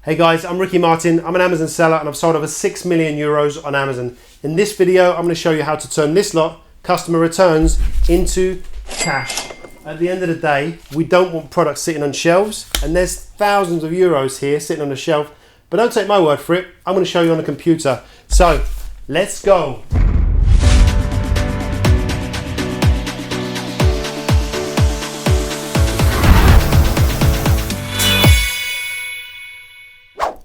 Hey guys, I'm Ricky Martin. I'm an Amazon seller and I've sold over 6 million euros on Amazon. In this video, I'm going to show you how to turn this lot, customer returns, into cash. At the end of the day, we don't want products sitting on shelves, and there's thousands of euros here sitting on the shelf, but don't take my word for it. I'm going to show you on the computer. So let's go.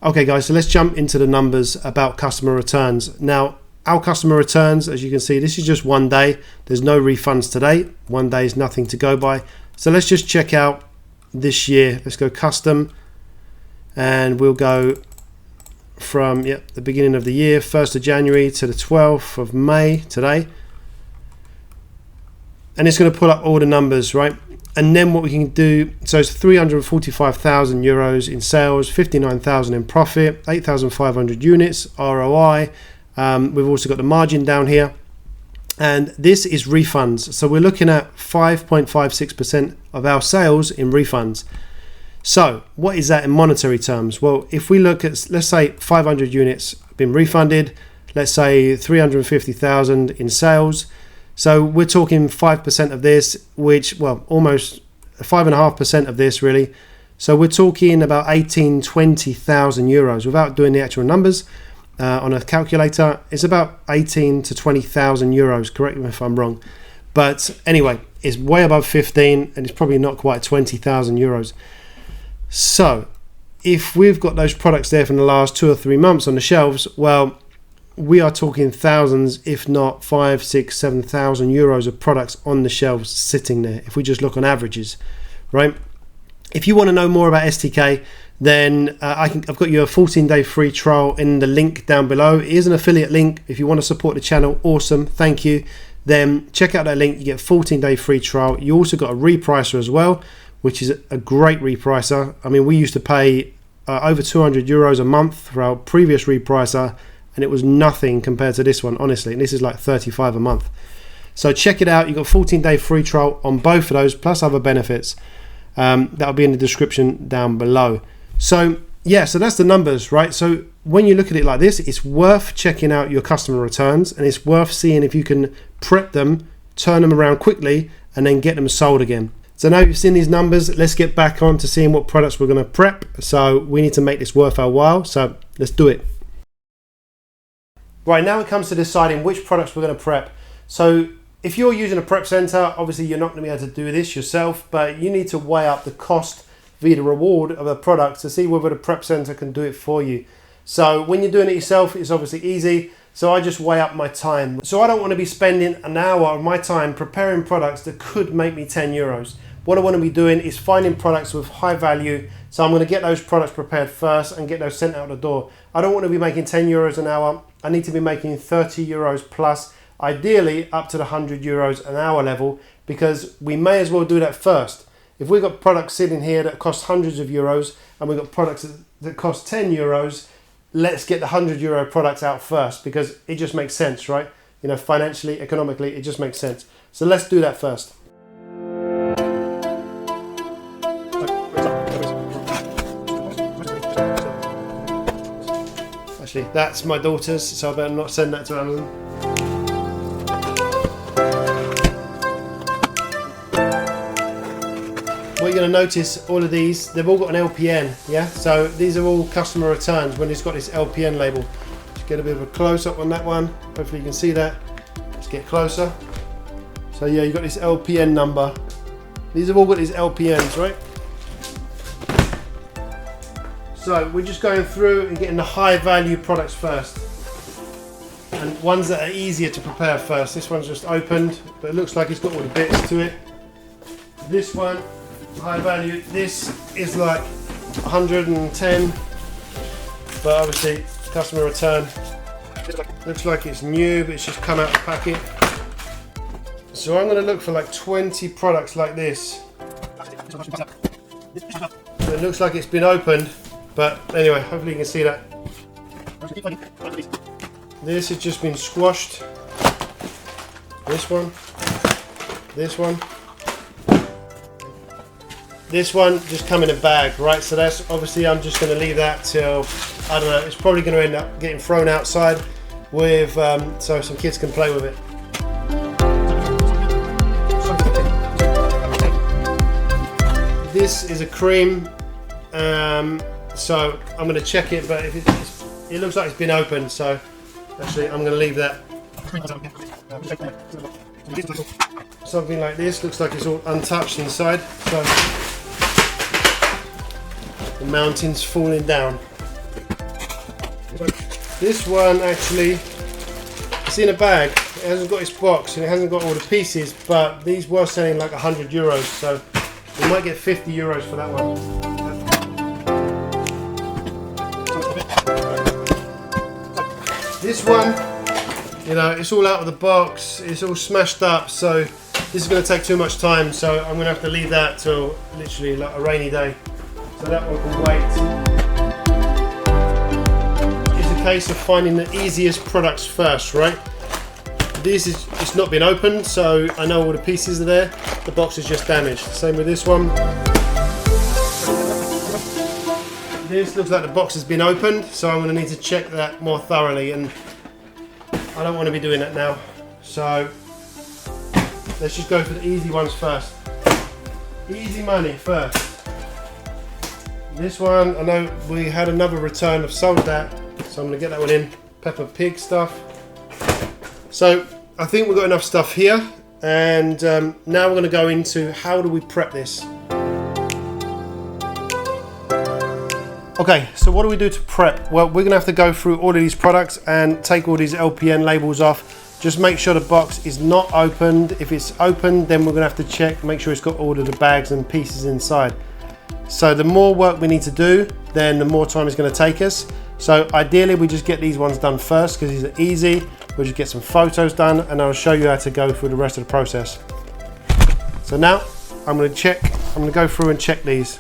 Okay guys, so let's jump into the numbers about customer returns. Now, our customer returns, as you can see, this is just 1 day. There's no refunds today. 1 day is nothing to go by. So let's just check out this year. Let's go custom, and we'll go from the beginning of the year, 1st of January to the 12th of May today. And it's going to pull up all the numbers, right? And then what we can do, so it's 345,000 euros in sales, 59,000 in profit, 8,500 units, ROI. We've also got the margin down here. And this is refunds. So we're looking at 5.56% of our sales in refunds. So what is that in monetary terms? Well, if we look at, let's say 500 units been refunded, let's say 350,000 in sales. So we're talking 5% of this, which, well, almost 5.5% of this really. So we're talking about 20,000 euros without doing the actual numbers on a calculator. It's about 18 to 20,000 euros. Correct me if I'm wrong. But anyway, it's way above 15 and it's probably not quite 20,000 euros. So if we've got those products there from the last 2 or 3 months on the shelves, well, we are talking thousands, if not 5, 6, 7,000 euros of products on the shelves sitting there, if we just look on averages, right? If you want to know more about STK, then I've got you a 14-day free trial in the link down below. It is an affiliate link. If you want to support the channel, awesome, thank you. Then check out that link, you get a 14-day free trial. You also got a repricer as well, which is a great repricer. I mean, we used to pay over 200 euros a month for our previous repricer, and it was nothing compared to this one, honestly. And this is like 35 a month. So check it out. You've got 14-day free trial on both of those, plus other benefits. That'll be in the description down below. So yeah, so that's the numbers, right? So when you look at it like this, it's worth checking out your customer returns, and it's worth seeing if you can prep them, turn them around quickly, and then get them sold again. So now you've seen these numbers, let's get back on to seeing what products we're going to prep. So we need to make this worth our while. So let's do it. Right, now it comes to deciding which products we're going to prep. So if you're using a prep center, obviously you're not going to be able to do this yourself, but you need to weigh up the cost via the reward of a product to see whether the prep center can do it for you. So when you're doing it yourself, it's obviously easy. So I just weigh up my time. So I don't want to be spending an hour of my time preparing products that could make me 10 euros. What I want to be doing is finding products with high value. So I'm going to get those products prepared first and get those sent out the door. I don't want to be making 10 euros an hour. I need to be making 30 euros plus, ideally up to the 100 euros an hour level, because we may as well do that first. If we've got products sitting here that cost hundreds of euros and we've got products that cost 10 euros, let's get the 100 euro products out first, because it just makes sense, right? You know, financially, economically, it just makes sense. So let's do that first. Actually, that's my daughter's, so I better not send that to Amazon. What you're going to notice, all of these, they've all got an LPN, yeah? So these are all customer returns when it's got this LPN label. Just get a bit of a close-up on that one. Hopefully you can see that. Let's get closer. So yeah, you've got this LPN number. These have all got these LPNs, right? So we're just going through and getting the high value products first, and ones that are easier to prepare first. This one's just opened, but it looks like it's got all the bits to it. This one, high value, this is like 110, but obviously customer return. Looks like it's new, but it's just come out of the packet. So I'm going to look for like 20 products like this. So it looks like it's been opened. But anyway, hopefully you can see that. This has just been squashed. This one. this one just come in a bag, right? So that's obviously, I'm just going to leave that till, I don't know, it's probably going to end up getting thrown outside with, so some kids can play with it. This is a cream, so I'm going to check it, but if it looks like it's been opened, so actually I'm going to leave that. Something like this, looks like it's all untouched inside, so the mountain's falling down. This one actually, it's in a bag, it hasn't got its box and it hasn't got all the pieces, but these were selling like 100 euros, so we might get 50 euros for that one. This one, you know, it's all out of the box, it's all smashed up, so this is going to take too much time, so I'm going to have to leave that till literally like a rainy day. So that one can wait. It's a case of finding the easiest products first, right? This is, it's not been opened, so I know all the pieces are there. The box is just damaged. Same with this one. This looks like the box has been opened, so I'm going to need to check that more thoroughly, and I don't want to be doing that now. So let's just go for the easy ones first. Easy money first. This one, I know we had another return, I've sold that, so I'm going to get that one in. Peppa Pig stuff. So I think we've got enough stuff here, and now we're going to go into how do we prep this. Okay, so what do we do to prep? Well, we're going to have to go through all of these products and take all these LPN labels off. Just make sure the box is not opened. If it's opened, then we're going to have to check, make sure it's got all of the bags and pieces inside. So the more work we need to do, then the more time it's going to take us. So ideally we just get these ones done first because these are easy. We'll just get some photos done and I'll show you how to go through the rest of the process. So now I'm going to go through and check these.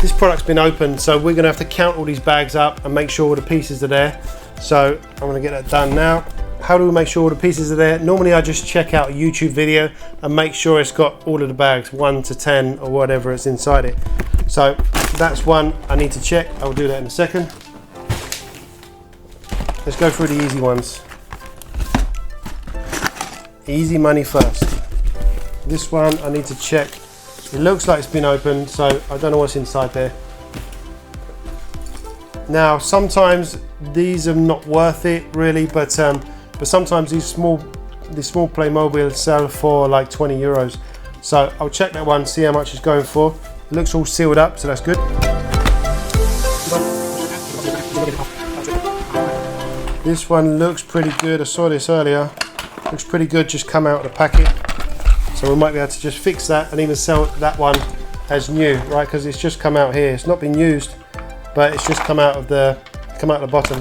This product's been opened, so we're going to have to count all these bags up and make sure all the pieces are there. So I'm going to get that done now. How do we make sure all the pieces are there? Normally I just check out a YouTube video and make sure it's got all of the bags, 1 to 10 or whatever is inside it. So that's one I need to check. I'll do that in a second. Let's go through the easy ones. Easy money first. This one I need to check. It looks like it's been opened, so I don't know what's inside there. Now sometimes these are not worth it really, but sometimes these small Playmobil sell for like 20 euros. So I'll check that one, see how much it's going for. It looks all sealed up, so that's good. This one looks pretty good. I saw this earlier. Looks pretty good, just come out of the packet. So we might be able to just fix that and even sell that one as new, right? Because it's just come out here. It's not been used, but it's just come out of the bottom.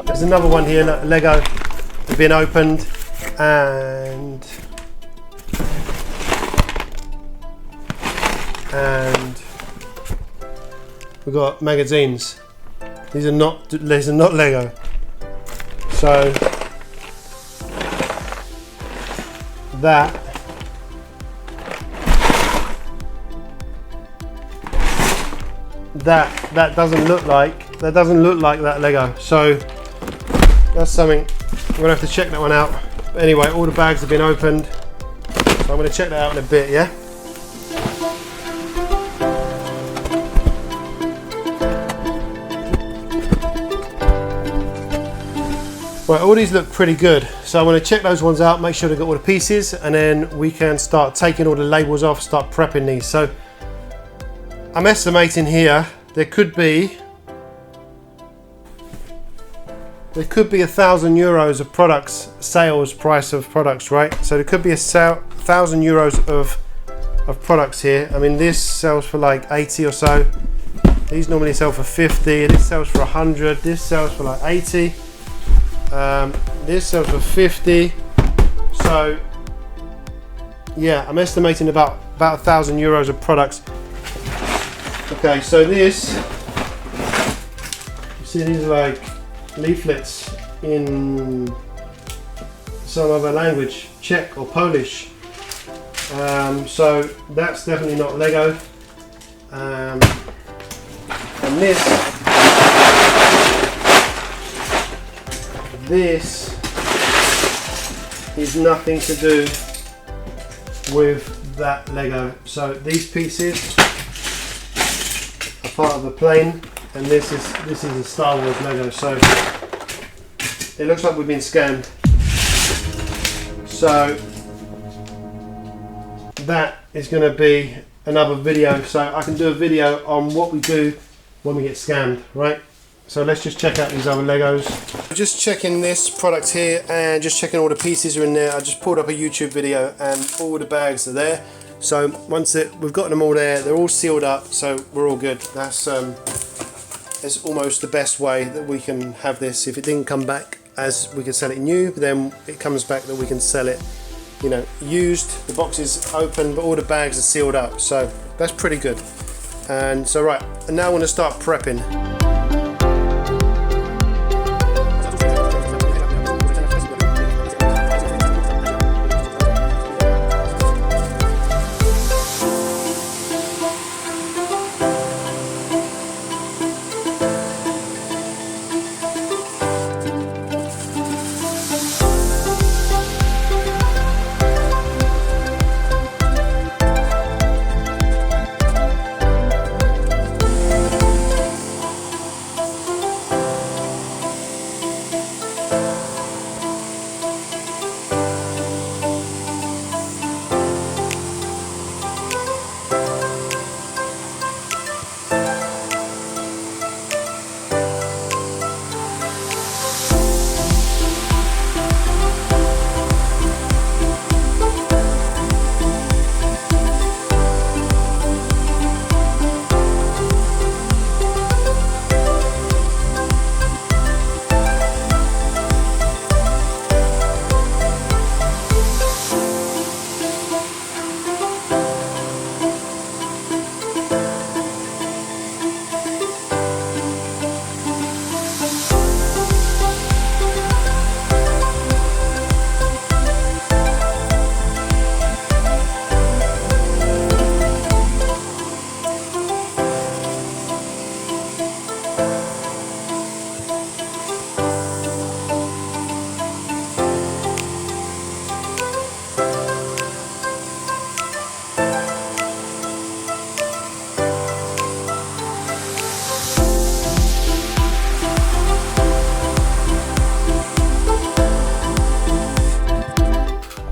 There's another one here, Lego, been opened, and we've got magazines. These are not Lego. So that doesn't look like that Lego. So that's something we're gonna have to check that one out. But anyway, all the bags have been opened, so I'm gonna check that out in a bit. Yeah. Right, all these look pretty good, so I'm going to check those ones out, make sure they've got all the pieces, and then we can start taking all the labels off, start prepping these. So I'm estimating here there could be €1,000 of products, sales price of products, right? So there could be €1,000 of products here. I mean, this sells for like 80 or so. These normally sell for 50. This sells for 100. This sells for like 80. This sells for 50. So yeah, I'm estimating about €1,000 of products. Okay, so this, you See, these are like leaflets in some other language, Czech or Polish. So that's definitely not Lego. And this is nothing to do with that Lego. So these pieces are part of the plane, and this is a Star Wars Lego. So it looks like we've been scammed. So that is going to be another video. So I can do a video on what we do when we get scammed, right? So let's just check out these other Legos. Just checking this product here and just checking all the pieces are in there. I just pulled up a YouTube video and all the bags are there. So once we've got them all there, they're all sealed up, so we're all good. That's almost the best way that we can have this. If it didn't come back as we can sell it new, then it comes back that we can sell it, you know, used. The box is open, but all the bags are sealed up, so that's pretty good. And so right, and now I want to start prepping.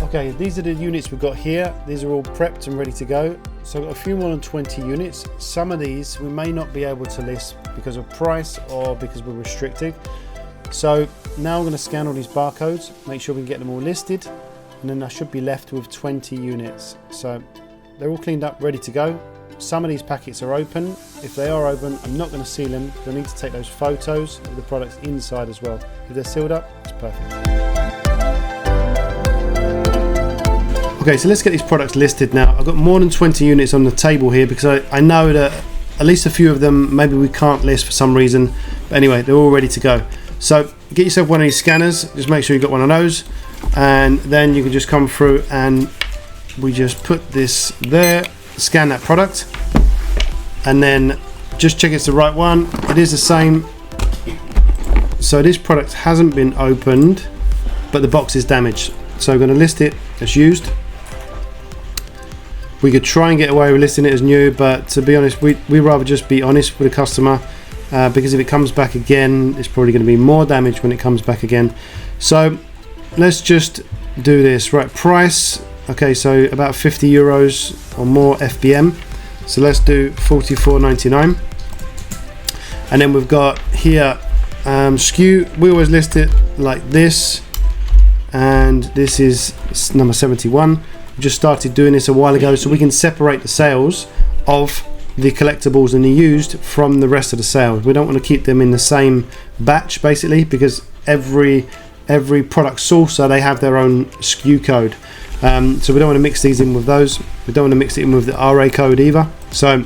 Okay, these are the units we've got here. These are all prepped and ready to go. So I've got a few more than 20 units. Some of these we may not be able to list because of price or because we're restricted. So now I'm going to scan all these barcodes, make sure we can get them all listed, and then I should be left with 20 units. So they're all cleaned up, ready to go. Some of these packets are open. If they are open, I'm not going to seal them because I need to take those photos of the products inside as well. If they're sealed up, it's perfect. Okay, so let's get these products listed now. I've got more than 20 units on the table here because I know that at least a few of them maybe we can't list for some reason. But anyway, they're all ready to go. So get yourself one of these scanners. Just make sure you've got one of those. And then you can just come through and we just put this there, scan that product. And then just check it's the right one. It is the same. So this product hasn't been opened, but the box is damaged. So we're going to list it as used. We could try and get away with listing it as new, but to be honest, we'd rather just be honest with the customer because if it comes back again, it's probably going to be more damage when it comes back again. So let's just do this. Right, price. Okay, so about 50 euros or more FBM. So let's do 44.99. And then we've got here SKU. We always list it like this. And this is number 71. We just started doing this a while ago so we can separate the sales of the collectibles and the used from the rest of the sales. We don't want to keep them in the same batch basically because every product sourcer, they have their own SKU code. So we don't want to mix these in with those. We don't want to mix it in with the RA code either. So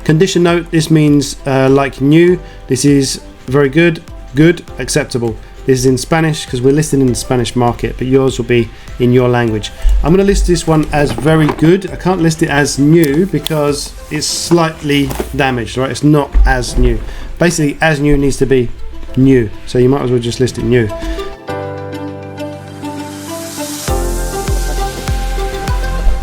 condition note, this means like new. This is very good, good, acceptable. This is in Spanish because we're listed in the Spanish market, but yours will be in your language. I'm going to list this one as very good. I can't list it as new because it's slightly damaged, right? It's not as new. Basically, as new needs to be new. So you might as well just list it new.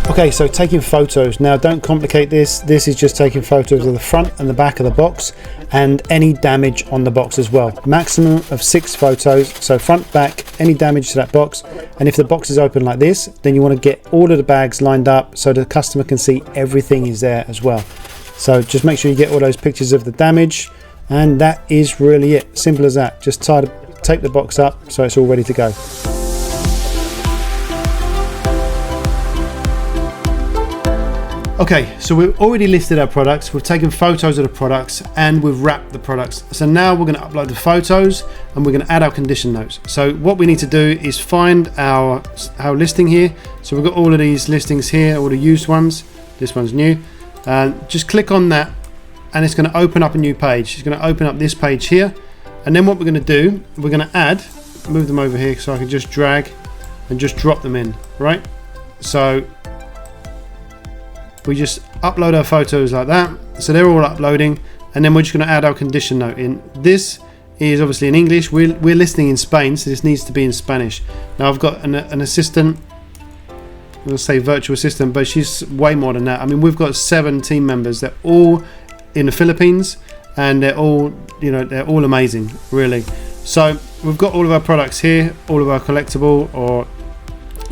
Okay, so taking photos. Now don't complicate this. This is just taking photos of the front and the back of the box and any damage on the box as well. Maximum of 6 photos. So front, back, any damage to that box. And if the box is open like this, then you want to get all of the bags lined up so the customer can see everything is there as well. So just make sure you get all those pictures of the damage, and that is really it. Simple as that. Just tape the box up so it's all ready to go. Okay, so we've already listed our products, we've taken photos of the products, and we've wrapped the products. So now we're going to upload the photos and we're going to add our condition notes. So what we need to do is find our listing here. So we've got all of these listings here, all the used ones. This one's new. Just click on that and it's going to open up a new page. It's going to open up this page here. And then what we're going to do, we're going to move them over here so I can just drag and just drop them in, right? So we just upload our photos like that. So they're all uploading, and then we're just going to add our condition note in. This is obviously in English. We're listing in Spain, so this needs to be in Spanish. Now I've got an assistant, I'm going to say virtual assistant, but she's way more than that. I mean, we've got 7 team members. They're all in the Philippines, and they're all, they're all amazing, really. So we've got all of our products here, all of our collectible or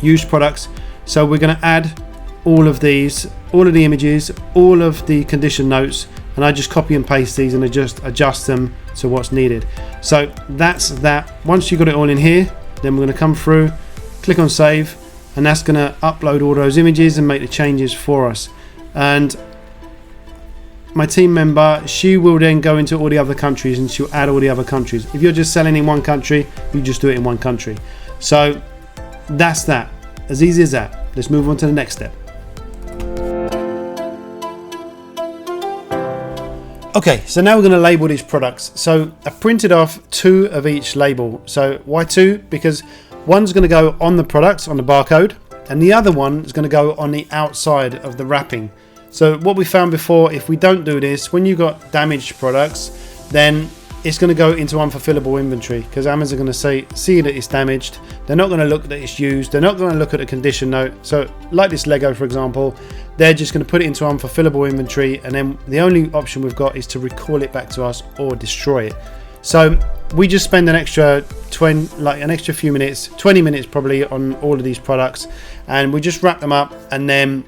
used products. So we're going to add all of these, all of the images, all of the condition notes, and I just copy and paste these and adjust them to what's needed. So that's that. Once you've got it all in here, then we're going to come through, click on save, and that's going to upload all those images and make the changes for us. And my team member, she will then go into all the other countries and she'll add all the other countries. If you're just selling in one country, you just do it in one country. So that's that. As easy as that. Let's move on to the next step. Okay, so now we're going to label these products. So I printed off 2 of each label. So why 2? Because one's going to go on the product, on the barcode, and the other one is going to go on the outside of the wrapping. So what we found before, if we don't do this, when you've got damaged products, then it's going to go into unfulfillable inventory because Amazon are going to see that it's damaged. They're not going to look that it's used. They're not going to look at the condition note. So like this Lego, for example, they're just going to put it into unfulfillable inventory, and then the only option we've got is to recall it back to us or destroy it. So we just spend an extra few minutes, 20 minutes probably, on all of these products, and we just wrap them up, and then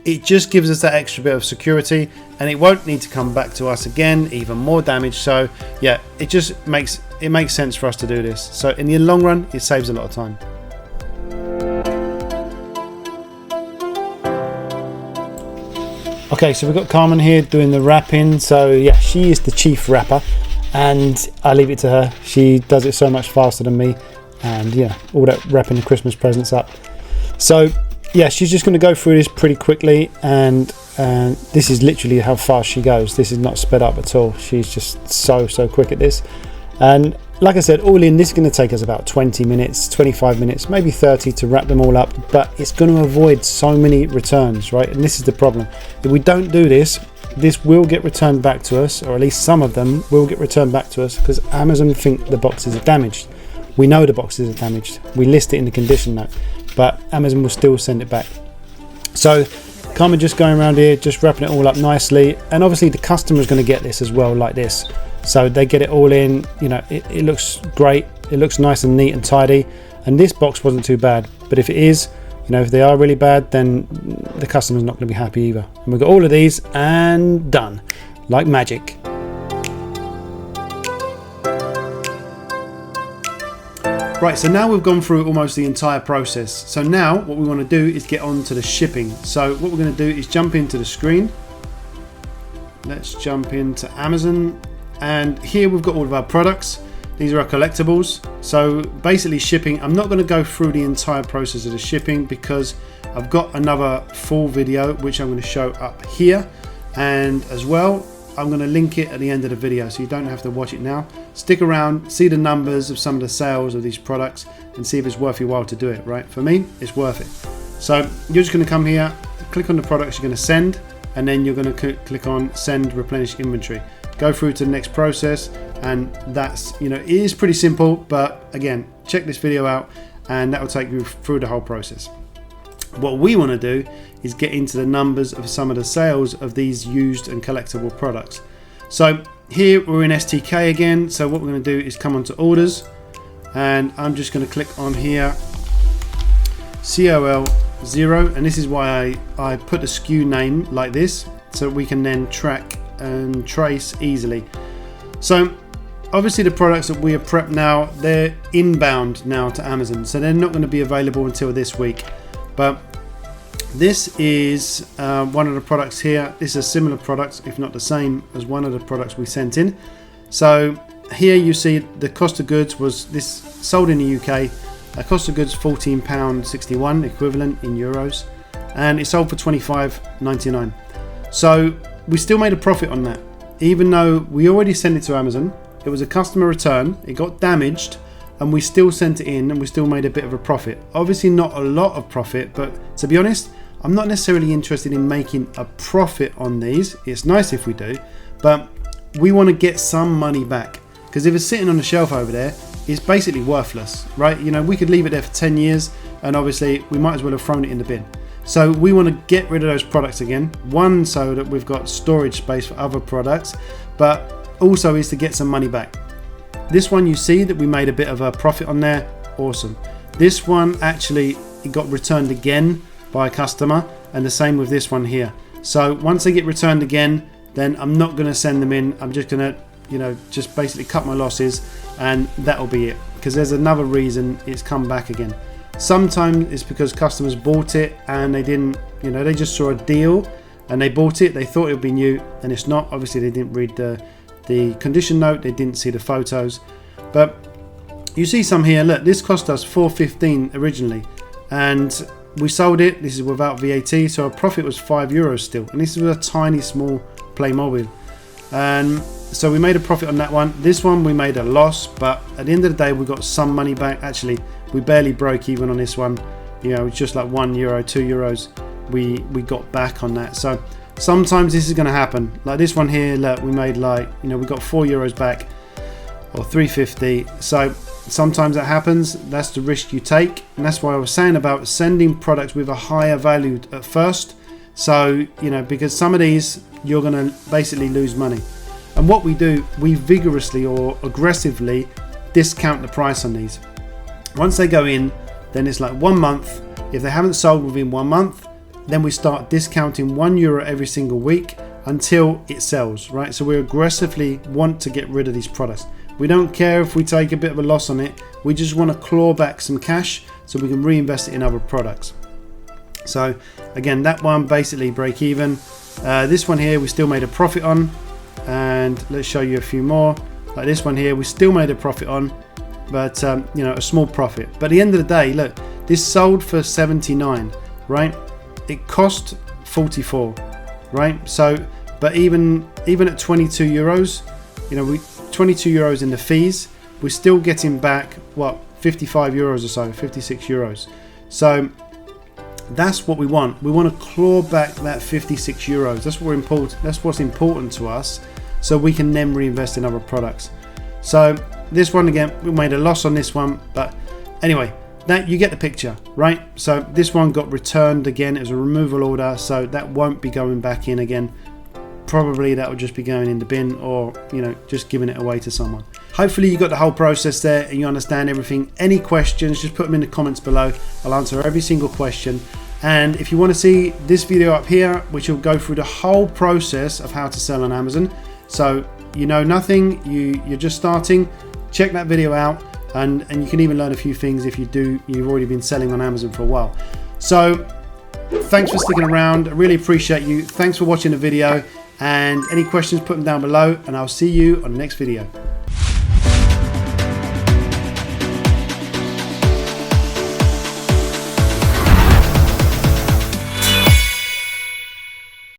it just gives us that extra bit of security, and it won't need to come back to us again, even more damage. So yeah, it makes sense for us to do this. So in the long run, it saves a lot of time. Okay, so we've got Carmen here doing the wrapping. So yeah, she is the chief wrapper, and I leave it to her. She does it so much faster than me, and yeah, all that wrapping the Christmas presents up. So yeah, she's just going to go through this pretty quickly, and this is literally how fast she goes. This is not sped up at all. She's just so quick at this. And like I said, all in, this is going to take us about 20 minutes, 25 minutes, maybe 30 to wrap them all up, but it's going to avoid so many returns, right? And this is the problem. If we don't do this, this will get returned back to us, or at least some of them will get returned back to us, because Amazon think the boxes are damaged. We know the boxes are damaged. We list it in the condition note, but Amazon will still send it back. So Carmen just going around here, just wrapping it all up nicely, and obviously the customer is going to get this as well, like this. So they get it all in, it looks great, it looks nice and neat and tidy, and this box wasn't too bad. But if it is, if they are really bad, then the customer's not going to be happy either. And we've got all of these, and done, like magic. Right, so now we've gone through almost the entire process. So now what we want to do is get on to the shipping. So what we're going to do is jump into the screen. Let's jump into Amazon, and here we've got all of our products. These are our collectibles. So basically shipping, I'm not going to go through the entire process of the shipping because I've got another full video which I'm going to show up here, and as well I'm going to link it at the end of the video, so you don't have to watch it now. Stick around, see the numbers of some of the sales of these products, and see if it's worth your while to do it, right? For me, it's worth it. So you're just going to come here, click on the products you're going to send, and then you're going to click on send replenish inventory. Go through to the next process, and that's, you know, it is pretty simple, but again, check this video out and that will take you through the whole process. What we want to do is get into the numbers of some of the sales of these used and collectible products. So here we're in STK again. So what we're going to do is come onto orders, and I'm just going to click on here COL 0, and this is why I put the SKU name like this, so we can then track and trace easily. So obviously the products that we have prepped now, they're inbound now to Amazon, so they're not going to be available until this week. But this is one of the products here. This is a similar product, if not the same, as one of the products we sent in. So here you see the cost of goods was this sold in the UK. Cost of goods £14.61 equivalent in euros, and it sold for £25.99. So we still made a profit on that, even though we already sent it to Amazon. It was a customer return, it got damaged, and we still sent it in, and we still made a bit of a profit. Obviously not a lot of profit, but to be honest, I'm not necessarily interested in making a profit on these. It's nice if we do, but we want to get some money back, because if it's sitting on the shelf over there, it's basically worthless, right? You know, we could leave it there for 10 years, and obviously we might as well have thrown it in the bin. So we want to get rid of those products again. One, so that we've got storage space for other products, but also is to get some money back. This one, you see that we made a bit of a profit on there. Awesome. This one, actually, it got returned again by a customer, and the same with this one here. So once they get returned again, then I'm not going to send them in. I'm just going to, you know, just basically cut my losses, and that'll be it, because there's another reason it's come back again. Sometimes it's because customers bought it and they didn't, you know, they just saw a deal and they bought it, they thought it would be new, and it's not. Obviously they didn't read the condition note, they didn't see the photos. But you see some here, look, this cost us $4.15 originally, and we sold it, this is without VAT, so our profit was €5 still, and this was a tiny small Playmobil. And so we made a profit on that one. This one we made a loss, but at the end of the day we got some money back. Actually, we barely broke even on this one. You know, it's just like €1, €2 we got back on that. So sometimes this is going to happen. Like this one here, look, we made like, you know, we got €4 back, or $3.50. So sometimes that happens. That's the risk you take, and that's why I was saying about sending products with a higher value at first. So, you know, because some of these you're going to basically lose money. And what we do, we vigorously or aggressively discount the price on these. Once they go in, then it's like 1 month. If they haven't sold within 1 month, then we start discounting €1 every single week until it sells, right? So we aggressively want to get rid of these products. We don't care if we take a bit of a loss on it. We just want to claw back some cash so we can reinvest it in other products. So again, that one basically break even. This one here we still made a profit on, and let's show you a few more. Like this one here we still made a profit on, but you know, a small profit. But at the end of the day, look, this sold for 79, right? It cost 44, right? So but even at €22, you know, €22 in the fees, we're still getting back what, €55 or so, €56. So that's what we want. We want to claw back that €56. That's what important. That's what's important to us, so we can then reinvest in other products. So this one again, we made a loss on this one, but anyway, that you get the picture, right? So this one got returned again. It was a removal order, so that won't be going back in again. Probably that will just be going in the bin, or, you know, just giving it away to someone. Hopefully you got the whole process there and you understand everything. Any questions, just put them in the comments below. I'll answer every single question. And if you want to see this video up here, which will go through the whole process of how to sell on Amazon, so you know nothing, you're just starting, check that video out, and you can even learn a few things if you've already been selling on Amazon for a while. So thanks for sticking around. I really appreciate you. Thanks for watching the video, and any questions, put them down below, and I'll see you on the next video.